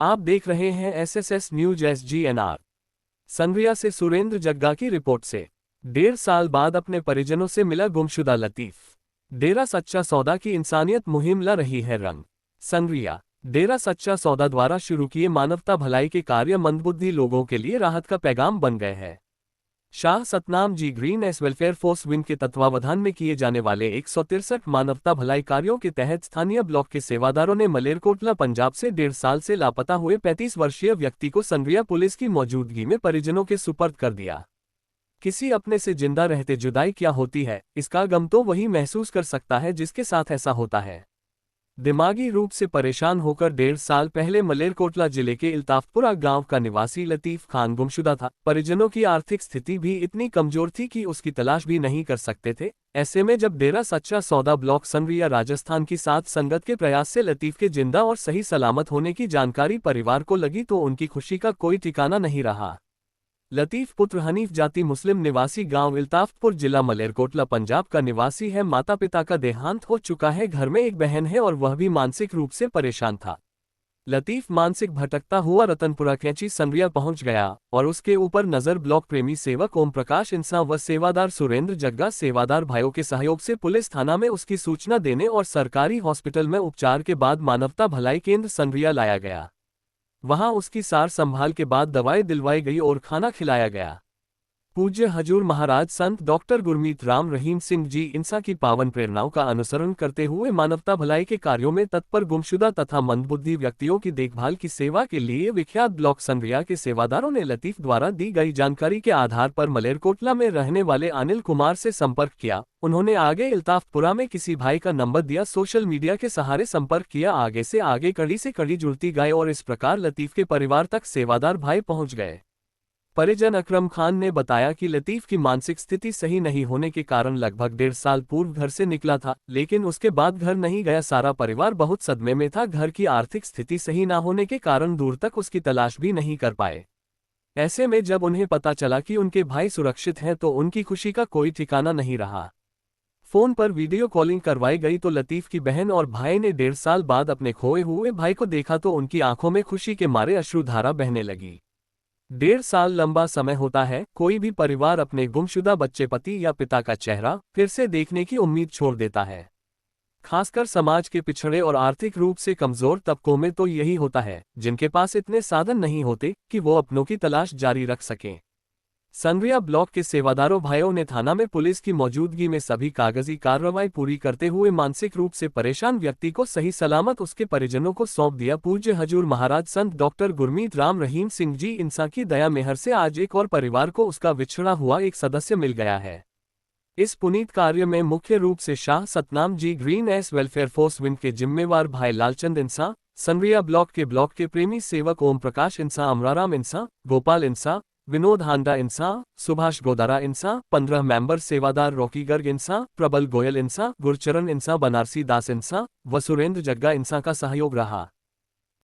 आप देख रहे हैं एसएसएस न्यूज SGNR। संग्रिया से सुरेंद्र जग्गा की रिपोर्ट से 1.5 साल बाद अपने परिजनों से मिला गुमशुदा लतीफ। डेरा सच्चा सौदा की इंसानियत मुहिम ला रही है रंग। संग्रिया डेरा सच्चा सौदा द्वारा शुरू किए मानवता भलाई के कार्य मंदबुद्धि लोगों के लिए राहत का पैगाम बन गए हैं। Shah Satnam ji green S welfare force wing के तत्वावधान में किए जाने वाले 163 मानवता भलाई कार्यों के तहत स्थानीय ब्लॉक के सेवादारों ने मलेरकोटला पंजाब से 1.5 साल से लापता हुए 35 वर्षीय व्यक्ति को संग्रिया पुलिस की मौजूदगी में परिजनों के सुपर्द कर दिया। किसी अपने से जिंदा रहते जुदाई क्या होती है, इसका गम तो वही महसूस कर सकता है जिसके साथ ऐसा होता है। दिमागी रूप से परेशान होकर 1.5 साल पहले मलेरकोटला जिले के इल्ताफपुरा गांव का निवासी लतीफ खान गुमशुदा था। परिजनों की आर्थिक स्थिति भी इतनी कमजोर थी कि उसकी तलाश भी नहीं कर सकते थे। ऐसे में जब डेरा सच्चा सौदा ब्लॉक संग्रिया राजस्थान की साथ संगत के प्रयास से लतीफ के जिंदा और सही सलामत होने की जानकारी परिवार को लगी तो उनकी खुशी का कोई ठिकाना नहीं रहा। लतीफ पुत्र हनीफ जाति मुस्लिम निवासी गांव इल्ताफपुर जिला मलेरकोटला पंजाब का निवासी है। माता पिता का देहांत हो चुका है। घर में एक बहन है और वह भी मानसिक रूप से परेशान था। लतीफ मानसिक भटकता हुआ रतनपुरा कैंची संग्रिया पहुंच गया और उसके ऊपर नजर ब्लॉक प्रेमी सेवक ओम प्रकाश इंसा व सेवादार सुरेंद्र जग्गा सेवादार भाइयों के सहयोग से पुलिस थाना में उसकी सूचना देने और सरकारी हॉस्पिटल में उपचार के बाद मानवता भलाई केंद्र संग्रिया लाया गया। वहां उसकी सार संभाल के बाद दवाएं दिलवाई गई और खाना खिलाया गया। पूज्य हजूर महाराज संत डॉक्टर गुरमीत राम रहीम सिंह जी इंसा की पावन प्रेरणाओं का अनुसरण करते हुए मानवता भलाई के कार्यों में तत्पर गुमशुदा तथा मंदबुद्धि व्यक्तियों की देखभाल की सेवा के लिए विख्यात ब्लॉक संग्रिया के सेवादारों ने लतीफ द्वारा दी गई जानकारी के आधार पर मलेरकोटला में रहने वाले अनिल कुमार से संपर्क किया। उन्होंने आगे इल्ताफपुरा में किसी भाई का नंबर दिया, सोशल मीडिया के सहारे संपर्क किया। आगे से आगे कड़ी से कड़ी जुड़ती गए और इस प्रकार लतीफ के परिवार तक सेवादार भाई पहुंच गए। परिजन अकरम खान ने बताया कि लतीफ की मानसिक स्थिति सही नहीं होने के कारण लगभग 1.5 साल पूर्व घर से निकला था, लेकिन उसके बाद घर नहीं गया। सारा परिवार बहुत सदमे में था। घर की आर्थिक स्थिति सही ना होने के कारण दूर तक उसकी तलाश भी नहीं कर पाए। ऐसे में जब उन्हें पता चला कि उनके भाई सुरक्षित हैं तो उनकी खुशी का कोई ठिकाना नहीं रहा। फोन पर वीडियो कॉलिंग करवाई गई तो लतीफ की बहन और भाई ने 1.5 साल बाद अपने खोए हुए भाई को देखा तो उनकी आंखों में खुशी के मारे अश्रुधारा बहने लगी। 1.5 साल लंबा समय होता है। कोई भी परिवार अपने गुमशुदा बच्चे, पति या पिता का चेहरा फिर से देखने की उम्मीद छोड़ देता है। खासकर समाज के पिछड़े और आर्थिक रूप से कमजोर तबकों में तो यही होता है, जिनके पास इतने साधन नहीं होते कि वो अपनों की तलाश जारी रख सकें। संग्रिया ब्लॉक के सेवादारों भाइयों ने थाना में पुलिस की मौजूदगी में सभी कागजी कार्रवाई पूरी करते हुए मानसिक रूप से परेशान व्यक्ति को सही सलामत उसके परिजनों को सौंप दिया। पूज्य हजूर महाराज संत डॉक्टर गुरमीत राम रहीम सिंह जी इंसा की दया मेहर से आज एक और परिवार को उसका बिछड़ा हुआ एक सदस्य मिल गया है। इस पुनीत कार्य में मुख्य रूप से Shah Satnam ji green S welfare force wing के जिम्मेवार भाई लालचंद इंसा, संग्रिया ब्लॉक के प्रेमी सेवक ओम प्रकाश इंसा, अमराराम इंसा, गोपाल इंसा, विनोद हांडा इंसा, सुभाष गोदारा इंसा, 15 मेंबर सेवादार रॉकी गर्ग इंसा, प्रबल गोयल इंसा, गुरचरण इंसा, बनारसी दास इंसा व सुरेंद्र जग्गा इंसा का सहयोग रहा।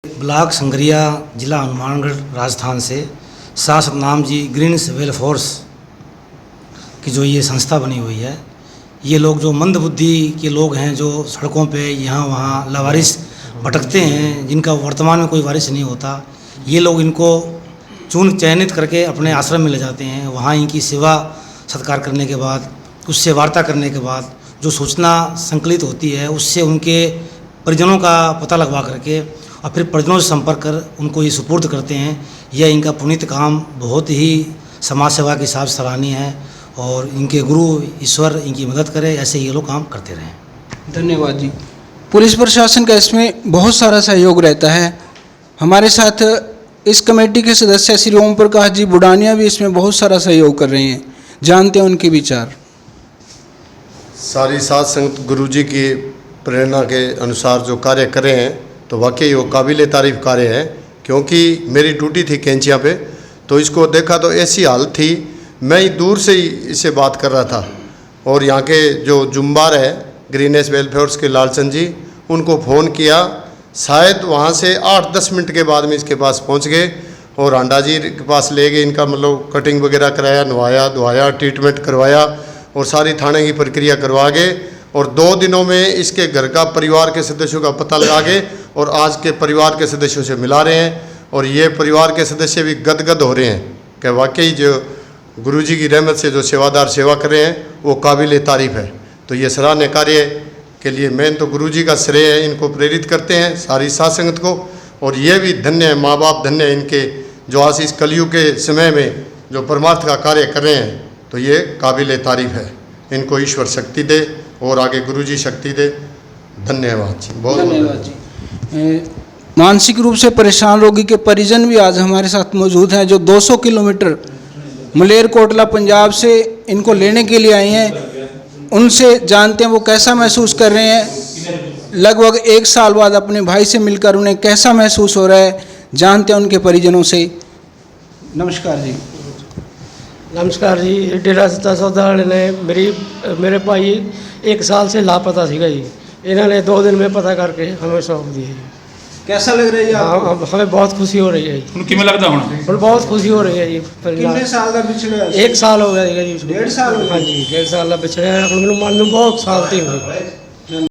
ब्लॉक संग्रिया जिला हनुमानगढ़ राजस्थान से Shah Satnam ji green well force की जो ये संस्था बनी हुई है, ये लोग जो मंदबुद्धि के लोग हैं जो सड़कों पे यहाँ वहाँ लावारिस भटकते हैं, जिनका वर्तमान में कोई वारिस नहीं होता, ये लोग इनको चयनित करके अपने आश्रम में ले जाते हैं। वहाँ इनकी सेवा सत्कार करने के बाद, उससे वार्ता करने के बाद जो सूचना संकलित होती है उससे उनके परिजनों का पता लगवा करके और फिर परिजनों से संपर्क कर उनको ये सुपुर्द करते हैं। यह इनका पुनीत काम बहुत ही समाज सेवा के हिसाब से सराहनीय है और इनके गुरु ईश्वर इनकी मदद करे, ऐसे ये लोग काम करते रहें। धन्यवाद जी। पुलिस प्रशासन का इसमें बहुत सारा सहयोग रहता है। हमारे साथ इस कमेटी के सदस्य श्री ओम प्रकाश जी बुडानिया भी इसमें बहुत सारा सहयोग कर रहे हैं। जानते हैं उनके विचार। सारी साध संगत गुरु जी की प्रेरणा के अनुसार जो कार्य करे हैं तो वाकई वो काबिल तारीफ कार्य है। क्योंकि मेरी ड्यूटी थी कैंचिया पे, तो इसको देखा तो ऐसी हालत थी, मैं दूर से ही इससे बात कर रहा था और यहाँ के जो जुम्बार है ग्रीनेस वेलफेयर्स के लालचंद जी, उनको फ़ोन किया। शायद वहाँ से 8-10 मिनट के बाद में इसके पास पहुँच गए और हांडा जी के पास ले गए। इनका मतलब कटिंग वगैरह कराया, नहाया धोया, ट्रीटमेंट करवाया और सारी थाने की प्रक्रिया करवा गए और 2 दिनों में इसके घर का परिवार के सदस्यों का पता लगा के और आज के परिवार के सदस्यों से मिला रहे हैं। और ये परिवार के सदस्य भी गदगद हो रहे हैं कि वाकई जो गुरुजी की रहमत से जो सेवादार सेवा कर रहे हैं वो काबिल तारीफ़ है। तो ये सराहनीय कार्य के लिए मैं तो गुरुजी का श्रेय है, इनको प्रेरित करते हैं सारी साध संगत को। और ये भी धन्य है, माँ बाप धन्य है इनके, जो आज इस कलयुग के समय में जो परमार्थ का कार्य कर रहे हैं। तो ये काबिल तारीफ़ है, इनको ईश्वर शक्ति दे और आगे गुरुजी शक्ति दे। धन्यवाद जी, बहुत धन्यवाद जी। मानसिक रूप से परेशान रोगी के परिजन भी आज हमारे साथ मौजूद हैं, जो 200 किलोमीटर मलेरकोटला पंजाब से इनको लेने के लिए आए हैं। उनसे जानते हैं वो कैसा महसूस कर रहे हैं। लगभग 1 साल बाद अपने भाई से मिलकर उन्हें कैसा महसूस हो रहा है, जानते हैं उनके परिजनों से। नमस्कार जी। नमस्कार जी। डेरा सच्चा सौदा वाले ने मेरे भाई 1 साल से लापता सीगा जी, इन्होंने 2 दिन में पता करके हमें सौंप दिए। कैसा लग रहा है जी आपको? हाँ, हमें बहुत खुशी हो रही है जी। ਹੁਣ ਕਿਵੇਂ ਲੱਗਦਾ ਹੁਣ? और बहुत खुशी हो रही है जी। कितने साल का पिछड़े? 1 साल हो गया जी। 1.5 साल हो गया? हाँ जी, 1.5 साल का पिछड़े। मैनू मन में बहुत शांति हुई।